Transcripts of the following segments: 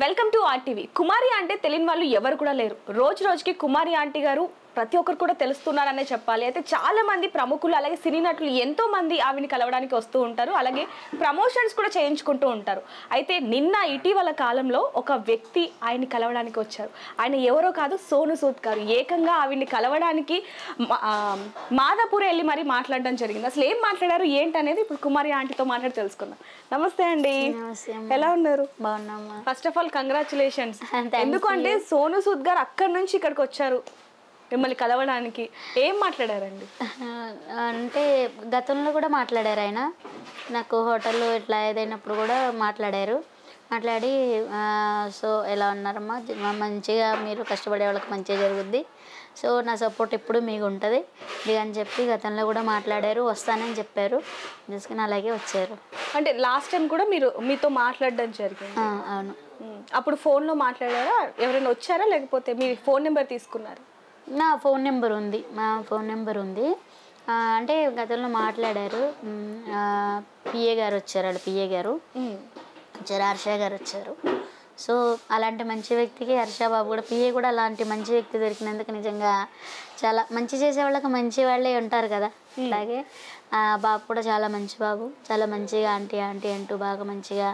Welcome to RTV. కుమారి అంటే తెలియని వాళ్ళు ఎవరు కూడా లేరు. రోజు రోజుకి కుమారి ఆంటీ గారు ప్రతి ఒక్కరు కూడా తెలుస్తున్నారనే చెప్పాలి. అయితే చాలా మంది ప్రముఖులు అలాగే సినీ నటులు ఎంతో మంది ఆవిని కలవడానికి వస్తూ ఉంటారు. అలాగే ప్రమోషన్స్ కూడా చేయించుకుంటూ ఉంటారు. అయితే నిన్న ఇటీవల కాలంలో ఒక వ్యక్తి ఆయన్ని కలవడానికి వచ్చారు. ఆయన ఎవరో కాదు, సోను సూద్ గారు. ఏకంగా ఆవిని కలవడానికి మాదాపూర్ వెళ్ళి మరి మాట్లాడడం జరిగింది. అసలు ఏం మాట్లాడారు ఏంటనేది ఇప్పుడు కుమారి ఆంటీతో మాట్లాడి తెలుసుకుందాం. నమస్తే అండి, ఎలా ఉన్నారు? బాగున్నామా. First of all congratulations. ఎందుకంటే సోను సూద్ గారు అక్కడి నుంచి ఇక్కడికి వచ్చారు మిమ్మల్ని కలవడానికి. ఏం మాట్లాడారండి? అంటే గతంలో కూడా మాట్లాడారు ఆయన. నాకు హోటల్లో ఇట్లా ఏదైనప్పుడు కూడా మాట్లాడారు. మాట్లాడి సో ఎలా ఉన్నారమ్మా, మంచిగా మీరు కష్టపడే వాళ్ళకి మంచిగా జరుగుద్ది, సో నా సపోర్ట్ ఎప్పుడు మీకు ఉంటుంది ఇది అని చెప్పి గతంలో కూడా మాట్లాడారు. వస్తానని చెప్పారు, చేసుకుని అలాగే వచ్చారు. అంటే లాస్ట్ టైం కూడా మీతో మాట్లాడడం జరిగింది? అవును. అప్పుడు ఫోన్లో మాట్లాడారా? ఎవరైనా వచ్చారా లేకపోతే మీ ఫోన్ నెంబర్ తీసుకున్నారా? నా ఫోన్ నెంబర్ ఉంది, మా ఫోన్ నెంబర్ ఉంది. అంటే గతంలో మాట్లాడారు. పిఏ గారు వచ్చారు, వాళ్ళ పిఏ గారు వచ్చారు, హర్ష గారు వచ్చారు. సో అలాంటి మంచి వ్యక్తికి హర్ష బాబు కూడా, పిఏ కూడా అలాంటి మంచి వ్యక్తి దొరికినందుకు నిజంగా చాలా మంచి చేసే వాళ్ళకి మంచి వాళ్ళే ఉంటారు కదా. అలాగే బాబు కూడా చాలా మంచి బాబు, చాలా మంచిగా ఆంటీ ఆంటీ అంటూ బాగా మంచిగా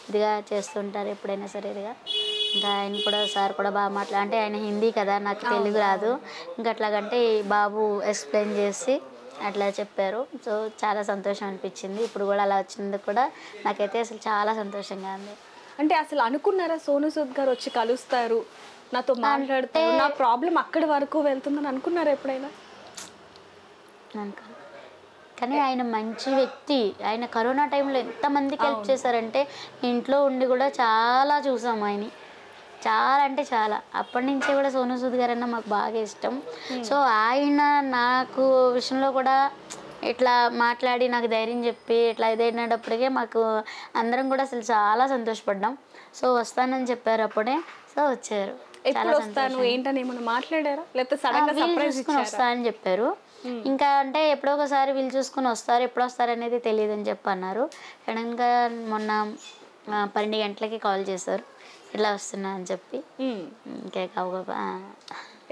ఇదిగా చేస్తుంటారు ఎప్పుడైనా సరే ఇదిగా. ఇంకా ఆయన కూడా సార్ కూడా బాగా అంటే ఆయన హిందీ కదా, నాకు తెలుగు రాదు. ఇంకా అట్లాగంటే బాబు ఎక్స్ప్లెయిన్ చేసి అట్లా చెప్పారు. సో చాలా సంతోషం అనిపించింది. ఇప్పుడు కూడా అలా వచ్చినందుకు కూడా నాకైతే అసలు చాలా సంతోషంగా ఉంది. అంటే అసలు అనుకున్నారా సోను సూద్ గారు వచ్చి కలుస్తారు, నాతో మాట్లాడతారు, నా ప్రాబ్లం అక్కడి వరకు వెళ్తుందని అనుకున్నారా ఎప్పుడైనా? అనుకున్నాను, కానీ ఆయన మంచి వ్యక్తి. ఆయన కరోనా టైంలో ఎంతమందికి హెల్ప్ చేశారంటే, ఇంట్లో ఉండి కూడా చాలా చూసాము ఆయన. చాలా అంటే చాలా. అప్పటి నుంచే కూడా సోను సూద్ గారు అన్న మాకు బాగా ఇష్టం. సో ఆయన నాకు విషయంలో కూడా ఇట్లా మాట్లాడి నాకు ధైర్యం చెప్పి ఇట్లా ఇదైనప్పటికే మాకు అందరం కూడా అసలు చాలా సంతోషపడ్డాం. సో వస్తానని చెప్పారు అప్పుడే, సో వచ్చారు. ఎప్పుడు వస్తాను ఏంటని ఏమన్నా మాట్లాడారా లేకపోతే సడన్ గా సర్ప్రైజ్ ఇచ్చారా? వస్తా అని చెప్పారు. ఇంకా అంటే ఎప్పుడో ఒకసారి వీళ్ళు చూసుకుని వస్తారు, ఎప్పుడు వస్తారు అనేది తెలియదు అని చెప్పి అన్నారు. సడన్గా మొన్న 12 గంటలకి కాల్ చేశారు, ఇట్లా వస్తున్నా అని చెప్పి. ఇంకా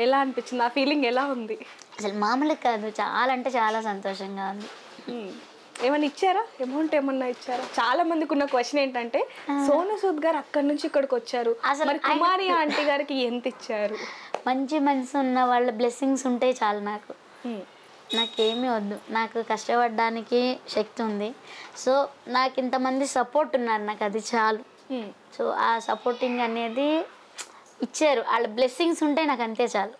ఎలా అనిపించింది? ఆ ఫీలింగ్ ఎలా ఉంది? అసలు మామూలుగా కాదు, చాలా అంటే చాలా సంతోషంగా ఉంది. ఏమన్నా ఇచ్చారా? అమౌంట్ ఏమన్నా ఇచ్చారా? చాలా మందికి ఉన్న క్వశ్చన్ ఏంటంటే, సోను సూద్ గారు అక్కడి నుంచి ఇక్కడికి వచ్చారు, అసలు కుమారి ఆంటీ గారికి ఎంత ఇచ్చారు? మంచి మనసు ఉన్న వాళ్ళ బ్లెస్సింగ్స్ ఉంటే చాలు నాకు. నాకేమీ వద్దు, నాకు కష్టపడడానికి శక్తి ఉంది. సో నాకు ఇంతమంది సపోర్ట్ ఉన్నారు, నాకు అది చాలు. సో ఆ సపోర్టింగ్ అనేది ఇచ్చారు, వాళ్ళ బ్లెస్సింగ్స్ ఉంటే నాకు అంతే చాలు.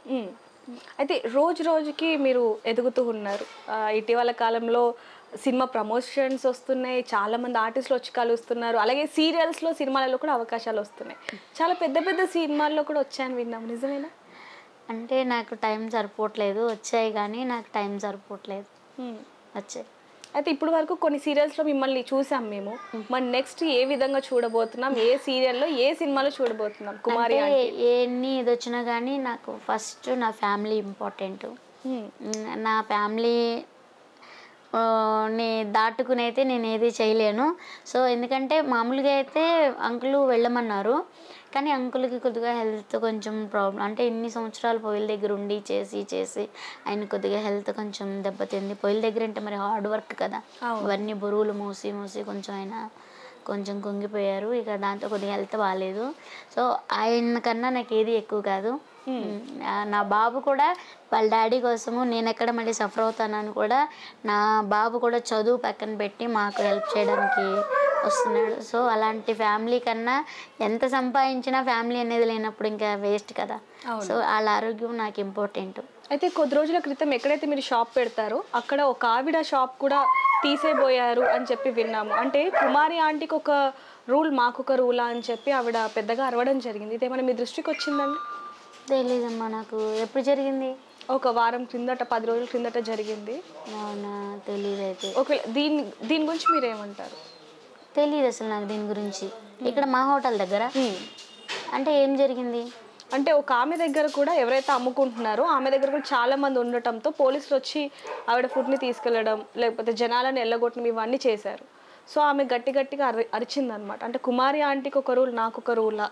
అయితే రోజు రోజుకి మీరు ఎదుగుతూ ఉన్నారు. ఇటీవల కాలంలో సినిమా ప్రమోషన్స్ వస్తున్నాయి, చాలా మంది ఆర్టిస్టులు వచ్చి కలుస్తున్నారు, అలాగే సీరియల్స్లో సినిమాలలో కూడా అవకాశాలు వస్తున్నాయి. చాలా పెద్ద పెద్ద సినిమాల్లో కూడా వచ్చాయని విన్నాము, నిజమేనా? అంటే నాకు టైం సరిపోవట్లేదు, వచ్చాయి కానీ నాకు టైం సరిపోవట్లేదు. వచ్చాయి. అయితే ఇప్పుడు వరకు కొన్ని సీరియల్స్లో మిమ్మల్ని చూసాం మేము. మరి నెక్స్ట్ ఏ విధంగా చూడబోతున్నాం? ఏ సీరియల్లో ఏ సినిమాలో చూడబోతున్నాం కుమారి? ఎన్ని ఇది వచ్చినా కానీ నాకు ఫస్ట్ నా ఫ్యామిలీ ఇంపార్టెంట్. నా ఫ్యామిలీ ని దాటుకుని అయితే నేను ఏది చేయలేను. సో ఎందుకంటే మామూలుగా అయితే అంకుల్ వెళ్ళమన్నారు, కానీ అంకుల్కి కొద్దిగా హెల్త్ కొంచెం ప్రాబ్లం. అంటే ఇన్ని సంవత్సరాలు పొయ్యిల దగ్గర ఉండి చేసి ఆయన కొద్దిగా హెల్త్ కొంచెం దెబ్బతింది. పొయ్యిల దగ్గర అంటే మరి హార్డ్ వర్క్ కదా, అవన్నీ బరువులు మోసి కొంచెం ఆయన కొంచెం కుంగిపోయారు. ఇక దాంతో కొద్దిగా హెల్త్ బాగాలేదు. సో ఆయన కన్నా నాకు ఏది ఎక్కువ కాదు. నా బాబు కూడా వాళ్ళ డాడీ కోసము నేను ఎక్కడ మళ్ళీ సఫర్ అవుతానని కూడా నా బాబు కూడా చదువు పక్కన పెట్టి మాకు హెల్ప్ చేయడానికి వస్తున్నాడు. సో అలాంటి ఫ్యామిలీ కన్నా ఎంత సంపాదించినా ఫ్యామిలీ అనేది లేనప్పుడు ఇంకా వేస్ట్ కదా. సో వాళ్ళ ఆరోగ్యం నాకు ఇంపార్టెంట్. అయితే కొద్ది రోజుల క్రితం ఎక్కడైతే మీరు షాప్ పెడతారో అక్కడ ఒక ఆవిడ షాప్ కూడా తీసేయబోయారు అని చెప్పి విన్నాము. అంటే కుమారి ఆంటీకి ఒక రూల్, మాకొక రూలా అని చెప్పి ఆవిడ పెద్దగా అరవడం జరిగింది. ఇదేమైనా మీ దృష్టికి వచ్చిందండి? తెలీదమ్మా నాకు. ఎప్పుడు జరిగింది? ఒక వారం క్రిందట, 10 రోజుల క్రిందట జరిగింది. అవునా? తెలీదు. అయితే ఒకవేళ దీని గురించి మీరు ఏమంటారు? తెలీదు అసలు నాకు దీని గురించి. ఇక్కడ మా హోటల్ దగ్గర అంటే ఏం జరిగింది అంటే ఒక ఆమె దగ్గర కూడా ఎవరైతే అమ్ముకుంటున్నారో ఆమె దగ్గర కూడా చాలా మంది ఉండటంతో పోలీసులు వచ్చి ఆవిడ ఫుడ్ని తీసుకెళ్లడం, లేకపోతే జనాలను ఎల్లగొట్టడం, ఇవన్నీ చేశారు. సో ఆమె గట్టిగా అరిచిందనమాట. అంటే కుమారి ఆంటీకి ఒక రూల్, నాకు ఒక రూలా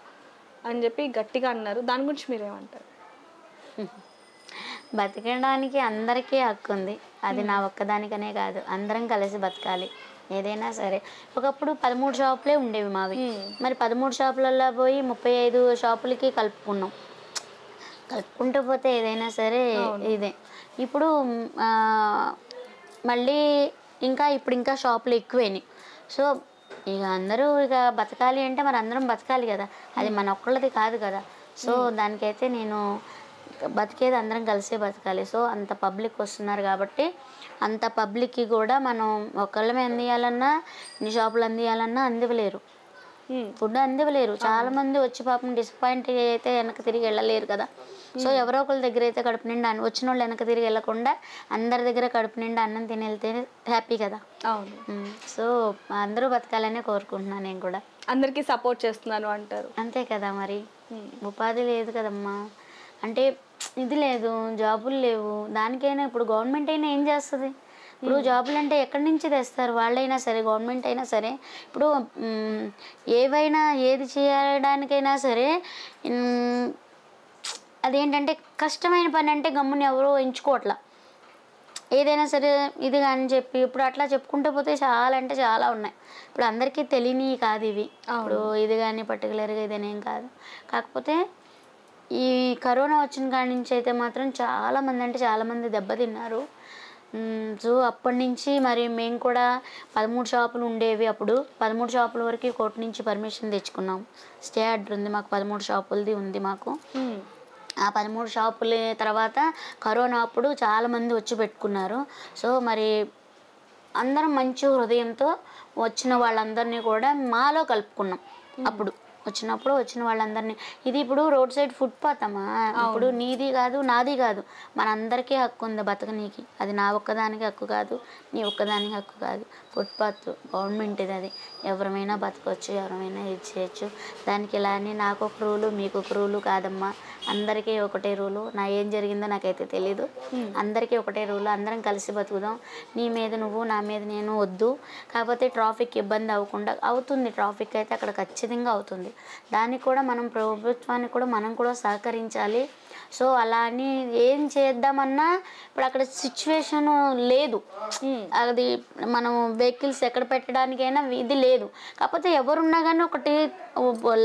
అని చెప్పి గట్టిగా అన్నారు. దాని గురించి మీరేమంటారు? బతకడానికి అందరికీ హక్కు ఉంది. అది నా ఒక్కదానికనే కాదు, అందరం కలిసి బతకాలి ఏదైనా సరే. ఒకప్పుడు 13 షాపులే ఉండేవి మావి. మరి 13 షాపులలో పోయి 35 షాపులకి కలుపుకున్నాం. కలుపుకుంటూ పోతే ఏదైనా సరే ఇదే. ఇప్పుడు మళ్ళీ ఇప్పుడు ఇంకా షాపులు ఎక్కువైనాయి. సో ఇక అందరూ ఇక బతకాలి అంటే మరి అందరం బతకాలి కదా, అది మన ఒక్కళ్ళది కాదు కదా. సో దానికైతే నేను బతికేది అందరం కలిసే బతకాలి. సో అంత పబ్లిక్ వస్తున్నారు కాబట్టి అంత పబ్లిక్కి కూడా మనం ఒకళ్ళమే అందియాలన్నా, ఇన్ని షాపులు అందియాలన్నా అందివ్వలేరు, ఫుడ్ అందివ్వలేరు. చాలా మంది వచ్చి పాపం డిసప్పాయింట్ అయితే వెనక్కి తిరిగి వెళ్ళలేరు కదా. సో ఎవరో ఒకళ్ళ దగ్గర అయితే కడుపు నిండా, వచ్చిన వాళ్ళు వెనక్కి తిరిగి వెళ్ళకుండా అందరి దగ్గర కడుపు నిండా అన్నం తిని వెళ్తే హ్యాపీ కదా. అవును. సో అందరూ బతకాలనే కోరుకుంటున్నాను. నేను కూడా అందరికీ సపోర్ట్ చేస్తున్నాను అంటారు. అంతే కదా, మరి ఉపాధి లేదు కదమ్మా, అంటే ఇది లేదు, జాబులు లేవు. దానికైనా ఇప్పుడు గవర్నమెంట్ అయినా ఏం చేస్తుంది? ఇప్పుడు జాబులు అంటే ఎక్కడి నుంచి తెస్తారు? వాళ్ళైనా సరే, గవర్నమెంట్ అయినా సరే. ఇప్పుడు ఏవైనా ఏది చేయడానికైనా సరే అదేంటంటే కష్టమైన పని అంటే గమ్ముని ఎవరో ఎంచుకోవట్లా. ఏదైనా సరే ఇది అని చెప్పి ఇప్పుడు అట్లా చెప్పుకుంటూ పోతే చాలా అంటే చాలా ఉన్నాయి. ఇప్పుడు అందరికీ తెలియని కాదు ఇవి. ఇప్పుడు ఇది కానీ పర్టికులర్గా ఇదేనేం కాదు. కాకపోతే ఈ కరోనా వచ్చిన కాడి నుంచి అయితే మాత్రం చాలామంది అంటే చాలామంది దెబ్బతిన్నారు. సో అప్పటి నుంచి మరి మేము కూడా 13 షాపులు ఉండేవి. అప్పుడు 13 షాపుల వరకు కోర్టు నుంచి పర్మిషన్ తెచ్చుకున్నాం. స్టే ఆర్డర్ ఉంది మాకు, 13 షాపులది ఉంది మాకు. ఆ 13 షాపుల తర్వాత కరోనా అప్పుడు చాలామంది వచ్చి పెట్టుకున్నారు. సో మరి అందరం మంచి హృదయంతో వచ్చిన వాళ్ళందరినీ కూడా మాలో కలుపుకున్నాం. అప్పుడు వచ్చిన వాళ్ళందరినీ, ఇది ఇప్పుడు రోడ్ సైడ్ ఫుట్పాత్ అమ్మా, ఇప్పుడు నీది కాదు నాది కాదు, మనందరికీ హక్కు ఉంది బతకనీకి. అది నా ఒక్కదానికి హక్కు కాదు, నీ ఒక్కదానికి హక్కు కాదు. ఫుట్పాత్ గవర్నమెంట్ ఇది, అది ఎవరమైనా బతకొచ్చు, ఎవరమైనా ఇది చేయొచ్చు. దానికి ఇలా అని నాకు ఒక రూలు మీకు ఒక రూలు కాదమ్మా, అందరికీ ఒకటే రూలు. నా ఏం జరిగిందో నాకైతే తెలీదు, అందరికీ ఒకటే రూలు. అందరం కలిసి బతుకుదాం. నీ మీద నువ్వు, నా మీద నేను వద్దు. కాకపోతే ట్రాఫిక్ ఇబ్బంది అవ్వకుండా అవుతుంది, ట్రాఫిక్ అయితే అక్కడ ఖచ్చితంగా అవుతుంది. దానికి కూడా మనం ప్రభుత్వానికి కూడా మనం కూడా సహకరించాలి. సో అలా అని ఏం చేద్దామన్నా ఇప్పుడు అక్కడ సిచ్యువేషన్ లేదు, అది మనం వెహికల్స్ ఎక్కడ పెట్టడానికైనా ఇది లేదు. కాకపోతే ఎవరున్నా కానీ ఒకటి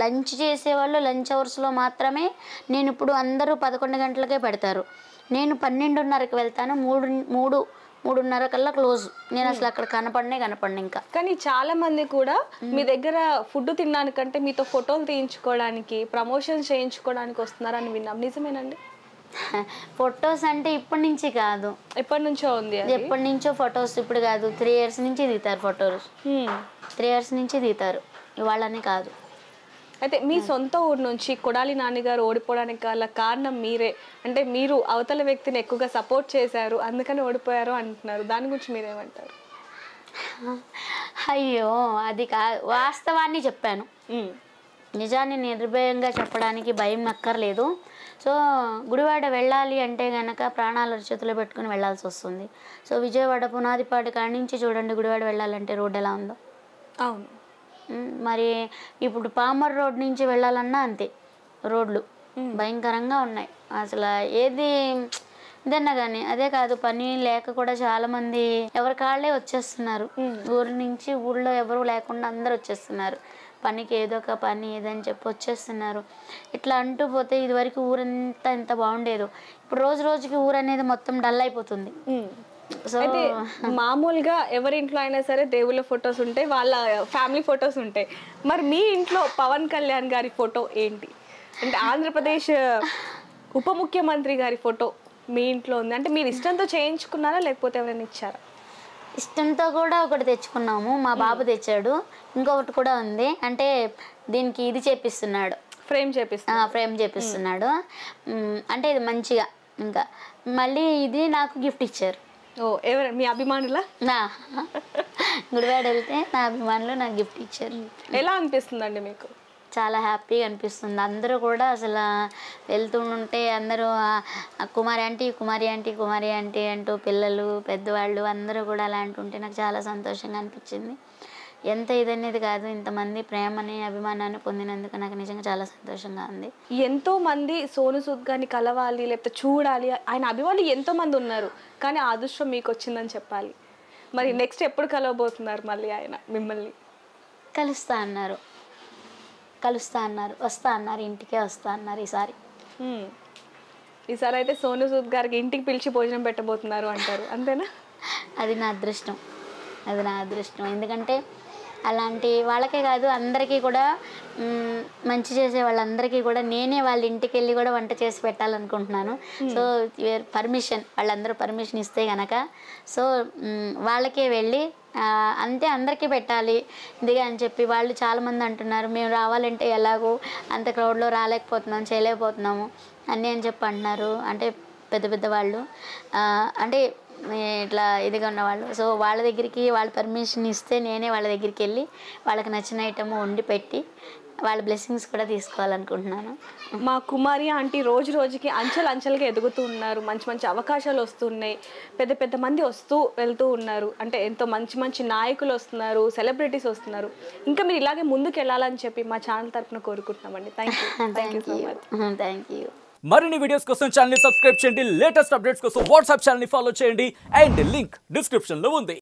లంచ్ చేసేవాళ్ళు లంచ్ అవర్స్లో మాత్రమే. నేను ఇప్పుడు అందరూ 11 గంటలకే పెడతారు, నేను 12:30కి వెళ్తాను, 3:30 కల్లా క్లోజ్. నేను అసలు అక్కడ కనపడను ఇంకా. కానీ చాలా మంది కూడా మీ దగ్గర ఫుడ్ తినడానికంటే మీతో ఫోటోలు తీయించుకోవడానికి, ప్రమోషన్స్ చేయించుకోవడానికి వస్తున్నారని విన్నాం, నిజమేనండి? ఫొటోస్ అంటే ఇప్పటి నుంచి కాదు, ఎప్పటి నుంచో ఉంది. ఎప్పటి నుంచో ఫొటోస్, ఇప్పుడు కాదు, 3 years నుంచి దిగుతారు ఫొటోలు. 3 years నుంచి దిగుతారు, ఇవాళని కాదు. అయితే మీ సొంత ఊరు నుంచి కొడాలి నాన్నగారు ఓడిపోవడానికి గల కారణం మీరే, అంటే మీరు అవతల వ్యక్తిని ఎక్కువగా సపోర్ట్ చేశారు అందుకని ఓడిపోయారు అంటున్నారు. దాని గురించి మీరేమంటారు? అయ్యో అది వాస్తవాన్ని చెప్పాను, నిజాన్ని నిర్భయంగా చెప్పడానికి భయం అక్కర్లేదు. సో గుడివాడ వెళ్ళాలి అంటే కనుక ప్రాణాలు చేతిలో పెట్టుకుని వెళ్ళాల్సి వస్తుంది. సో విజయవాడ పునాదిపాటి కాడి నుంచి చూడండి, గుడివాడ వెళ్ళాలంటే రోడ్డు ఎలా ఉందో. అవును. మరి ఇప్పుడు పామర్ రోడ్ నుంచి వెళ్ళాలన్నా అంతే, రోడ్లు భయంకరంగా ఉన్నాయి. అసలు ఏది ఇదన్నా కానీ అదే కాదు, పని లేక కూడా చాలామంది ఎవరి కాళ్ళే వచ్చేస్తున్నారు. ఊరి నుంచి ఊళ్ళో ఎవరు లేకుండా అందరు వచ్చేస్తున్నారు పనికి, ఏదో ఒక పని ఏదని చెప్పి వచ్చేస్తున్నారు. ఇట్లా అంటూ పోతే ఇదివరకు ఊరంతా ఎంత బాగుండేదో, ఇప్పుడు రోజు రోజుకి ఊరు అనేది మొత్తం డల్ అయిపోతుంది. అయితే మామూలుగా ఎవరి ఇంట్లో అయినా సరే దేవుళ్ళ ఫొటోస్ ఉంటాయి, వాళ్ళ ఫ్యామిలీ ఫొటోస్ ఉంటాయి. మరి మీ ఇంట్లో పవన్ కళ్యాణ్ గారి ఫోటో ఏంటి? అంటే ఆంధ్రప్రదేశ్ ఉప ముఖ్యమంత్రి గారి ఫోటో మీ ఇంట్లో ఉంది. అంటే మీరు ఇష్టంతో చేయించుకున్నారా లేకపోతే ఎవరైనా ఇచ్చారా? ఇష్టంతో కూడా ఒకటి తెచ్చుకున్నాము, మా బాబు తెచ్చాడు. ఇంకొకటి కూడా ఉంది, అంటే దీనికి ఇది చేపిస్తున్నాడు, ఫ్రేమ్ చేపిస్తున్నాడు. అంటే ఇది మంచిగా. ఇంకా మళ్ళీ ఇది నాకు గిఫ్ట్ ఇచ్చారు. ఓ, ఎవరు మీ అభిమానులా? గుడివాడ వెళ్తే నా అభిమానులు నాకు గిఫ్ట్ ఇచ్చారు. ఎలా అనిపిస్తుందండి మీకు? చాలా హ్యాపీగా అనిపిస్తుంది. అందరూ కూడా అసలు వెళ్తుంటే అందరూ కుమారి ఆంటీ అంటూ పిల్లలు పెద్దవాళ్ళు అందరూ కూడా అలా అంటుంటే నాకు చాలా సంతోషంగా అనిపించింది. ఎంత ఇదనేది కాదు, ఇంతమంది ప్రేమని అభిమానాన్ని పొందినందుకు నాకు నిజంగా చాలా సంతోషంగా ఉంది. ఎంతో మంది సోను సూద్ గారిని కలవాలి లేకపోతే చూడాలి, ఆయన అభిమానులు ఎంతో మంది ఉన్నారు, కానీ ఆ అదృష్టం మీకు వచ్చిందని చెప్పాలి. మరి నెక్స్ట్ ఎప్పుడు కలవబోతున్నారు మళ్ళీ ఆయన మిమ్మల్ని? కలుస్తా అన్నారు, వస్తా అన్నారు, ఇంటికే వస్తా అన్నారు ఈసారి. ఈసారి అయితే సోను సూద్ గారికి ఇంటికి పిలిచి భోజనం పెట్టబోతున్నారు అంటారు, అంతేనా? అది నా అదృష్టం, ఎందుకంటే అలాంటి వాళ్ళకే కాదు అందరికీ కూడా మంచి చేసే వాళ్ళందరికీ కూడా నేనే వాళ్ళ ఇంటికి వెళ్ళి కూడా వంట చేసి పెట్టాలనుకుంటున్నాను. సో పర్మిషన్, వాళ్ళందరూ పర్మిషన్ ఇస్తే కనుక సో వాళ్ళకే వెళ్ళి అంతే అందరికీ పెట్టాలి ఇదిగా అని చెప్పి వాళ్ళు చాలామంది అంటున్నారు, మేము రావాలంటే ఎలాగో అంత క్రౌడ్లో రాలేకపోతున్నాం, చేయలేకపోతున్నాము అన్నీ అని చెప్పి అంటున్నారు. అంటే పెద్ద పెద్ద వాళ్ళు, అంటే ఇట్లా ఇదిగా ఉన్నవాళ్ళు. సో వాళ్ళ దగ్గరికి వాళ్ళు పర్మిషన్ ఇస్తే నేనే వాళ్ళ దగ్గరికి వెళ్ళి వాళ్ళకి నచ్చిన ఐటమ్ వండి పెట్టి వాళ్ళ బ్లెస్సింగ్స్ కూడా తీసుకోవాలనుకుంటున్నాను. మా కుమారి ఆంటీ రోజు రోజుకి అంచెలుగా ఎదుగుతూ ఉన్నారు, మంచి మంచి అవకాశాలు వస్తున్నాయి, పెద్ద పెద్ద మంది వస్తూ వెళ్తూ ఉన్నారు, అంటే ఎంతో మంచి మంచి నాయకులు వస్తున్నారు, సెలబ్రిటీస్ వస్తున్నారు. ఇంకా మీరు ఇలాగే ముందుకు వెళ్ళాలని చెప్పి మా ఛానల్ తరఫున కోరుకుంటున్నామండి. Thank you. మరిన్ని వీడియోస్ కోసం ఛానల్ ని సబ్స్క్రైబ్ చేయండి, లేటెస్ట్ అప్డేట్స్ కోసం వాట్సాప్ ఛానల్ ని ఫాలో చేయండి, అండ్ లింక్ డిస్క్రిప్షన్ లో ఉంది.